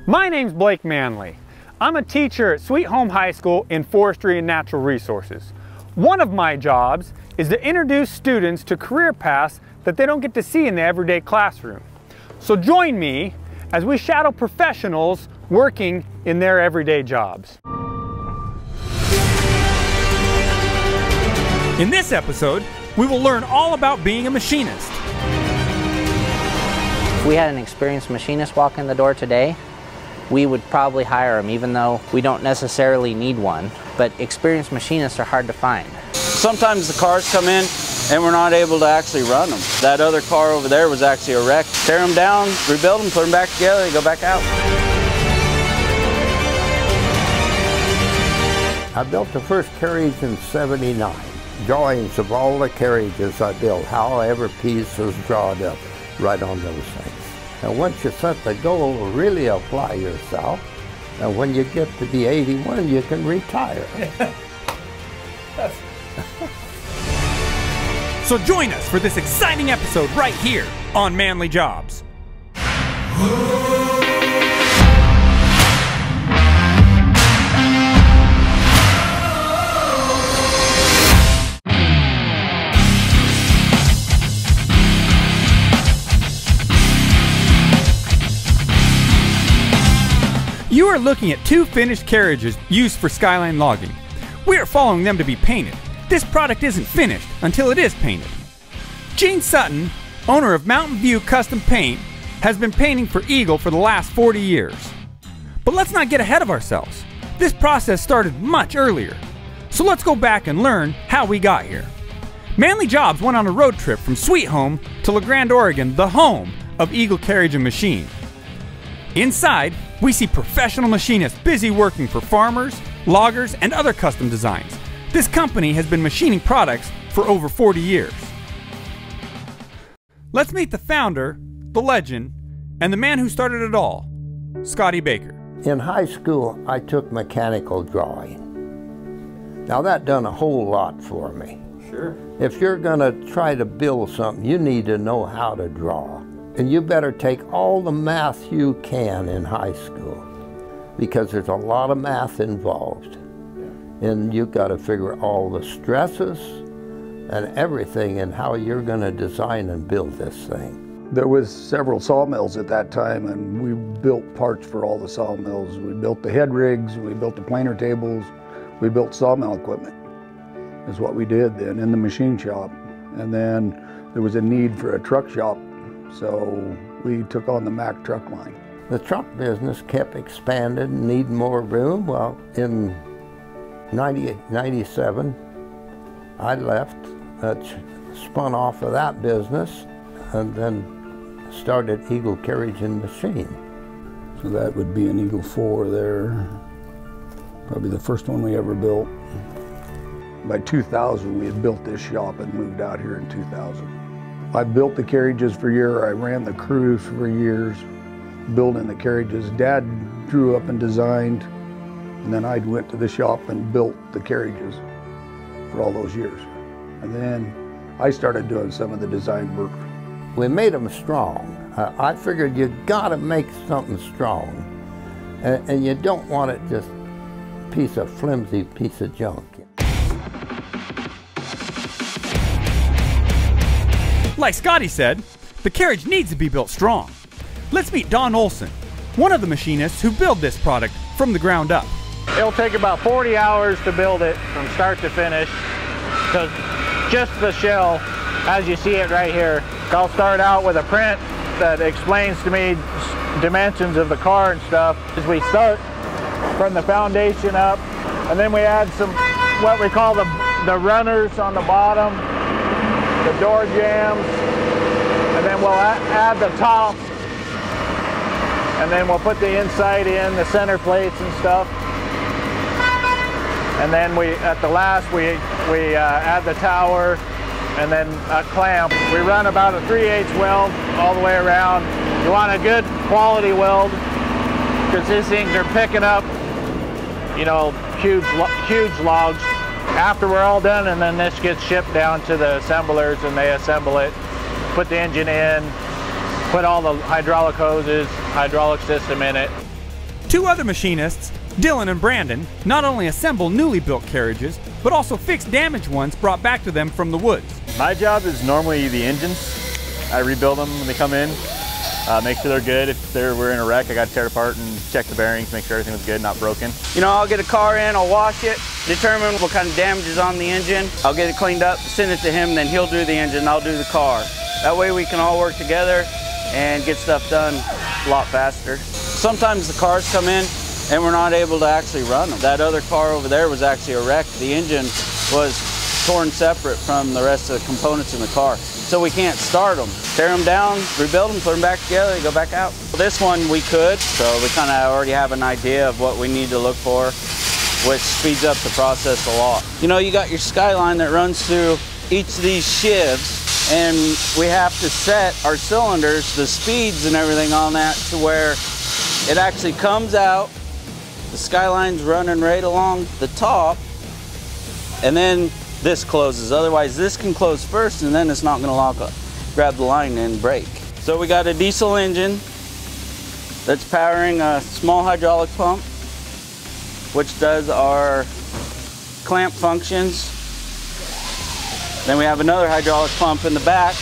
My name's Blake Manley. I'm a teacher at Sweet Home High School in Forestry and Natural Resources. One of my jobs is to introduce students to career paths that they don't get to see in the everyday classroom. So join me as we shadow professionals working in their everyday jobs. In this episode, we will learn all about being a machinist. If we had an experienced machinist walk in the door today, we would probably hire him, even though we don't necessarily need one. But experienced machinists are hard to find. Sometimes the cars come in and we're not able to actually run them. That other car over there was actually a wreck. Tear them down, rebuild them, put them back together, they go back out. I built the first Carriage in '79. Drawings of all the carriages I built, how every piece was drawn up, right on those things. And once you set the goal to really apply yourself, and when you get to be 81, you can retire. So join us for this exciting episode right here on Manley Jobs. You are looking at two finished carriages used for skyline logging. We are following them to be painted. This product isn't finished until it is painted. Gene Sutton, owner of Mountain View Custom Paint, has been painting for Eagle for the last 40 years. But let's not get ahead of ourselves. This process started much earlier. So let's go back and learn how we got here. Manley Jobs went on a road trip from Sweet Home to La Grande, Oregon, the home of Eagle Carriage and Machine. Inside, we see professional machinists busy working for farmers, loggers, and other custom designs. This company has been machining products for over 40 years. Let's meet the founder, the legend, and the man who started it all, Scotty Baker. In high school, I took mechanical drawing. Now that done a whole lot for me. Sure. If you're gonna try to build something, you need to know how to draw. And you better take all the math you can in high school, because there's a lot of math involved. And you've got to figure all the stresses and everything and how you're going to design and build this thing. There was several sawmills at that time, and we built parts for all the sawmills. We built the head rigs, we built the planer tables, we built sawmill equipment is what we did then in the machine shop. And then there was a need for a truck shop, so we took on the Mack truck line. The truck business kept expanding and needing more room. Well, in 97, I left, spun off of that business, and then started Eagle Carriage and Machine. So that would be an Eagle 4 there, probably the first one we ever built. By 2000, we had built this shop and moved out here in 2000. I built the carriages for years. I ran the crews for years, building the carriages. Dad drew up and designed, and then I went to the shop and built the carriages for all those years. And then I started doing some of the design work. We made them strong. I figured you gotta make something strong. And you don't want it just a flimsy piece of junk. Like Scotty said, the carriage needs to be built strong. Let's meet Don Olson, one of the machinists who build this product from the ground up. It'll take about 40 hours to build it from start to finish. So just the shell, as you see it right here, I'll start out with a print that explains to me dimensions of the car and stuff. As we start from the foundation up, and then we add some what we call the runners on the bottom, the door jambs, and then we'll add the top, and then we'll put the inside in, the center plates and stuff. And then at the last, we add the tower and then a clamp. We run about a 3/8 weld all the way around. You want a good quality weld because these things are picking up, you know, huge logs. After we're all done, and then this gets shipped down to the assemblers and they assemble it, put the engine in, put all the hydraulic hoses, hydraulic system in it. Two other machinists, Dylan and Brandon, not only assemble newly built carriages, but also fix damaged ones brought back to them from the woods. My job is normally the engines. I rebuild them when they come in, make sure they're good. If we're in a wreck, I got to tear it apart and check the bearings, make sure everything was good, not broken. You know, I'll get a car in, I'll wash it, determine what kind of damage is on the engine. I'll get it cleaned up, send it to him, then he'll do the engine, I'll do the car. That way we can all work together and get stuff done a lot faster. Sometimes the cars come in and we're not able to actually run them. That other car over there was actually a wreck. The engine was torn separate from the rest of the components in the car. So we can't start them. Tear them down, rebuild them, put them back together, they go back out. This one we could, so we kind of already have an idea of what we need to look for, which speeds up the process a lot. You know, you got your skyline that runs through each of these shivs, and we have to set our cylinders, the speeds and everything on that, to where it actually comes out, the skyline's running right along the top, and then this closes. Otherwise this can close first and then it's not going to lock up, grab the line and break. So we got a diesel engine that's powering a small hydraulic pump, which does our clamp functions. Then we have another hydraulic pump in the back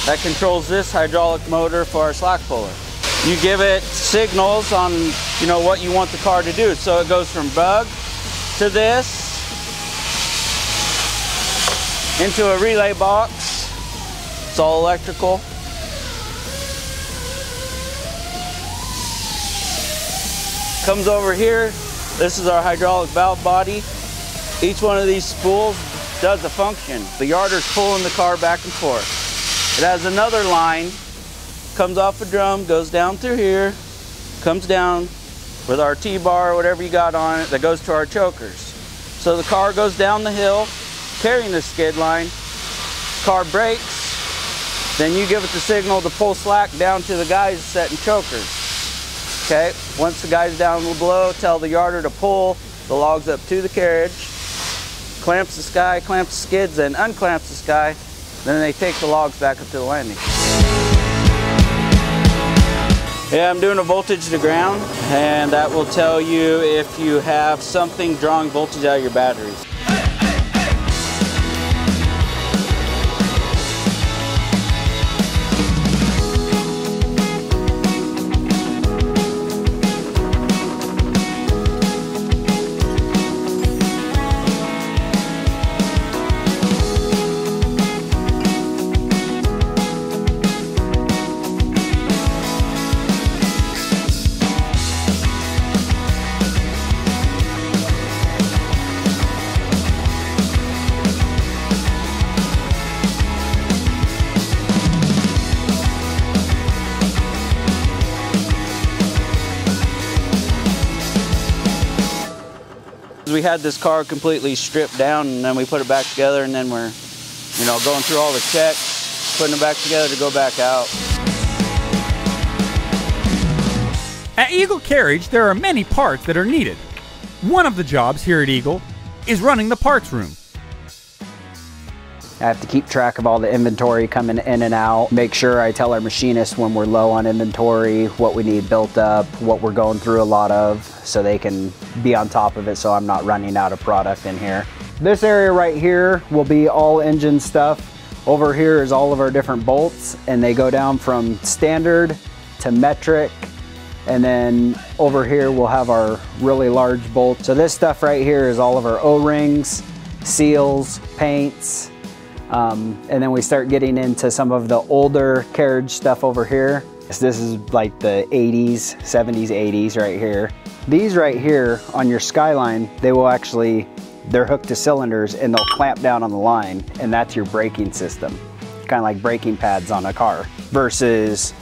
that controls this hydraulic motor for our slack puller. You give it signals on, you know, what you want the car to do. So it goes from bug to this, into a relay box. It's all electrical. Comes over here. This is our hydraulic valve body. Each one of these spools does a function. The yarder's pulling the car back and forth. It has another line, comes off a drum, goes down through here, comes down with our T-bar or whatever you got on it that goes to our chokers. So the car goes down the hill, carrying the skid line, car brakes, then you give it the signal to pull slack down to the guys setting chokers. Okay, once the guy's down below, tell the yarder to pull the logs up to the carriage, clamps the sky, clamps the skids, and unclamps the sky, then they take the logs back up to the landing. Yeah, I'm doing a voltage to ground, and that will tell you if you have something drawing voltage out of your batteries. We had this car completely stripped down, and then we put it back together, and then we're, you know, going through all the checks, putting it back together to go back out. At Eagle Carriage, there are many parts that are needed. One of the jobs here at Eagle is running the parts room. I have to keep track of all the inventory coming in and out, make sure I tell our machinists when we're low on inventory, what we need built up, what we're going through a lot of, so they can be on top of it so I'm not running out of product in here. This area right here will be all engine stuff. Over here is all of our different bolts, and they go down from standard to metric, and then over here we'll have our really large bolts. So this stuff right here is all of our O-rings, seals, paints, and then we start getting into some of the older carriage stuff over here. So this is like the 80s, 70s, 80s right here. These right here on your skyline, they will actually, they're hooked to cylinders and they'll clamp down on the line, and that's your braking system. Kind of like braking pads on a car versus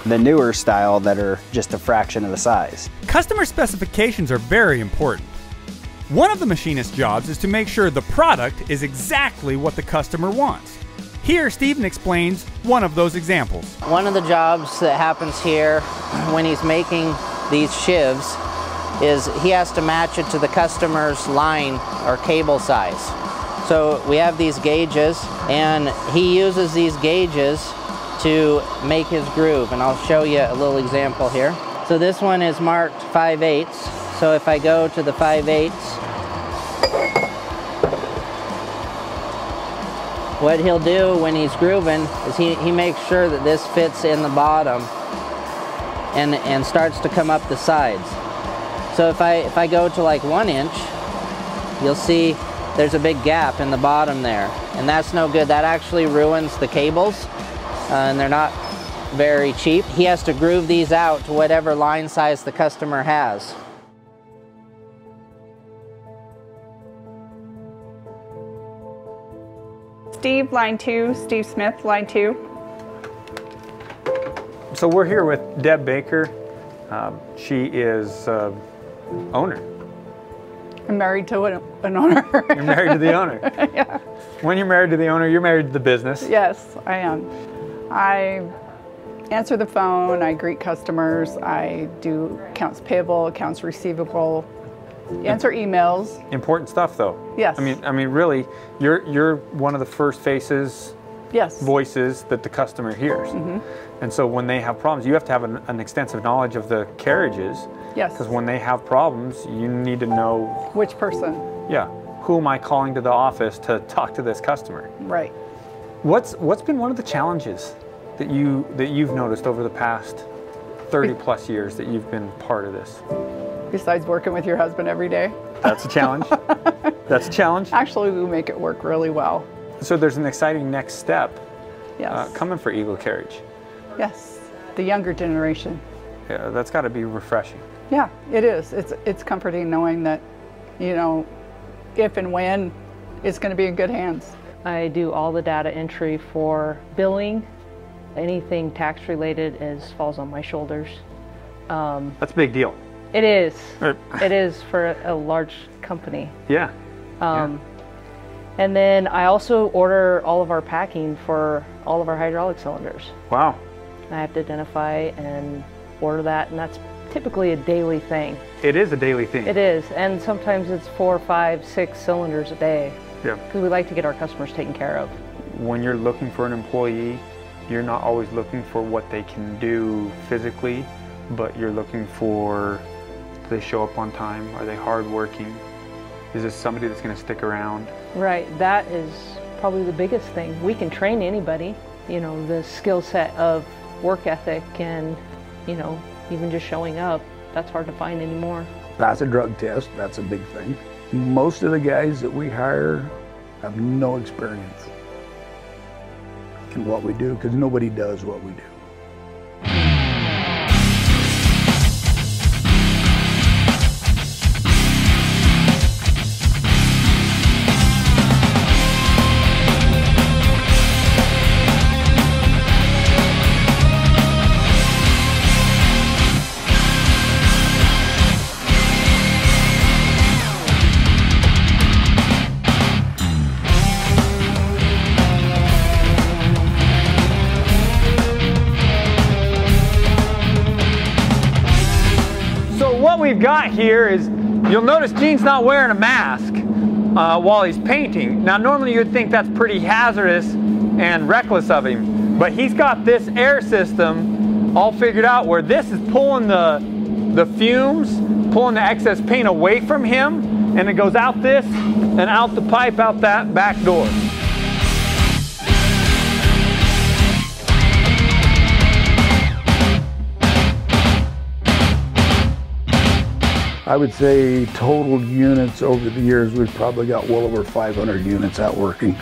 the newer style that are just a fraction of the size. Customer specifications are very important. One of the machinist's jobs is to make sure the product is exactly what the customer wants. Here, Stephen explains one of those examples. One of the jobs that happens here when he's making these shivs is he has to match it to the customer's line or cable size. So we have these gauges, and he uses these gauges to make his groove, and I'll show you a little example here. So this one is marked 5/8. So if I go to the 5/8, what he'll do when he's grooving is he makes sure that this fits in the bottom and starts to come up the sides. So if I go to like 1 inch, you'll see there's a big gap in the bottom there, and that's no good. That actually ruins the cables, and they're not very cheap. He has to groove these out to whatever line size the customer has. Steve, line 2, Steve Smith, line 2. So we're here with Deb Baker. She is owner. I'm married to an owner. You're married to the owner. Yeah. When you're married to the owner, you're married to the business. Yes, I am. I answer the phone, I greet customers, I do accounts payable, accounts receivable, answer emails. Important stuff, though. Yes. I mean, really, you're one of the first faces, yes, voices that the customer hears. Mm-hmm. And so when they have problems, you have to have an extensive knowledge of the carriages. Yes. Because when they have problems, you need to know which person. Yeah. Who am I calling to the office to talk to this customer? Right. What's been one of the challenges that you've noticed over the past 30 plus years that you've been part of this? Besides working with your husband every day? That's a challenge. That's a challenge. Actually, we make it work really well. So there's an exciting next step Yes. coming for Eagle Carriage. Yes, the younger generation. Yeah, that's got to be refreshing. Yeah, it is. It's comforting knowing that, you know, if and when it's going to be in good hands. I do all the data entry for billing. Anything tax related falls on my shoulders. That's a big deal. It is. It is for a large company. Yeah. And then I also order all of our packing for all of our hydraulic cylinders. Wow. I have to identify and order that, and that's typically a daily thing. It is a daily thing. It is, and sometimes it's 4, 5, 6 cylinders a day. Yeah. Because we like to get our customers taken care of. When you're looking for an employee, you're not always looking for what they can do physically, but you're looking for, do they show up on time? Are they hardworking? Is this somebody that's going to stick around? Right, that is probably the biggest thing. We can train anybody, you know, the skill set of work ethic and, you know, even just showing up, that's hard to find anymore. Pass a drug test, that's a big thing. Most of the guys that we hire have no experience in what we do, because nobody does what we do. What we've got here is, you'll notice Gene's not wearing a mask while he's painting. Now normally you'd think that's pretty hazardous and reckless of him, but he's got this air system all figured out where this is pulling the fumes, pulling the excess paint away from him, and it goes out this and out the pipe out that back door. I would say total units over the years, we've probably got well over 500 units out working.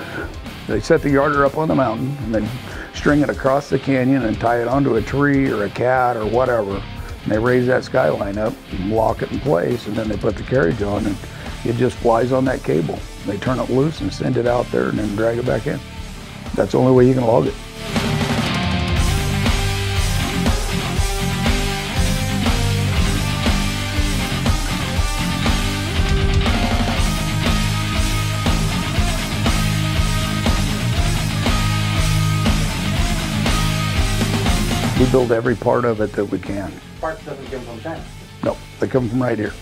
They set the yarder up on the mountain and then string it across the canyon and tie it onto a tree or a cat or whatever. And they raise that skyline up and lock it in place, and then they put the carriage on and it just flies on that cable. They turn it loose and send it out there and then drag it back in. That's the only way you can log it. We build every part of it that we can. Parts doesn't come from China. No, they come from right here.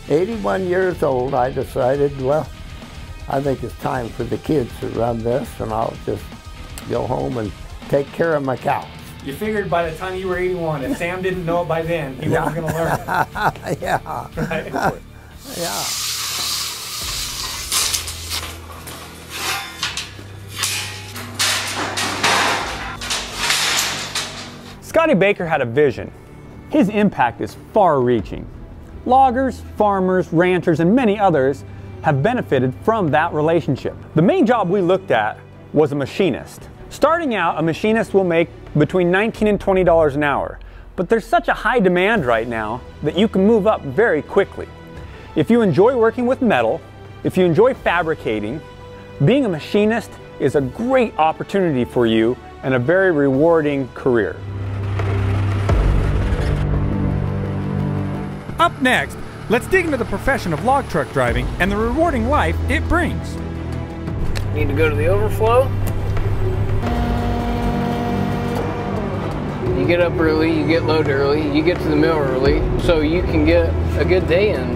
81 years old, I decided, well, I think it's time for the kids to run this, and I'll just go home and take care of my cows. You figured by the time you were 81, if Sam didn't know it by then, he wasn't going to learn it. Yeah. Right? Yeah. Scotty Baker had a vision. His impact is far-reaching. Loggers, farmers, ranchers, and many others have benefited from that relationship. The main job we looked at was a machinist. Starting out, a machinist will make between $19 and $20 an hour, but there's such a high demand right now that you can move up very quickly. If you enjoy working with metal, if you enjoy fabricating, being a machinist is a great opportunity for you and a very rewarding career. Up next, let's dig into the profession of log truck driving and the rewarding life it brings. Need to go to the overflow. You get up early, you get loaded early, you get to the mill early, so you can get a good day in.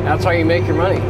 That's how you make your money.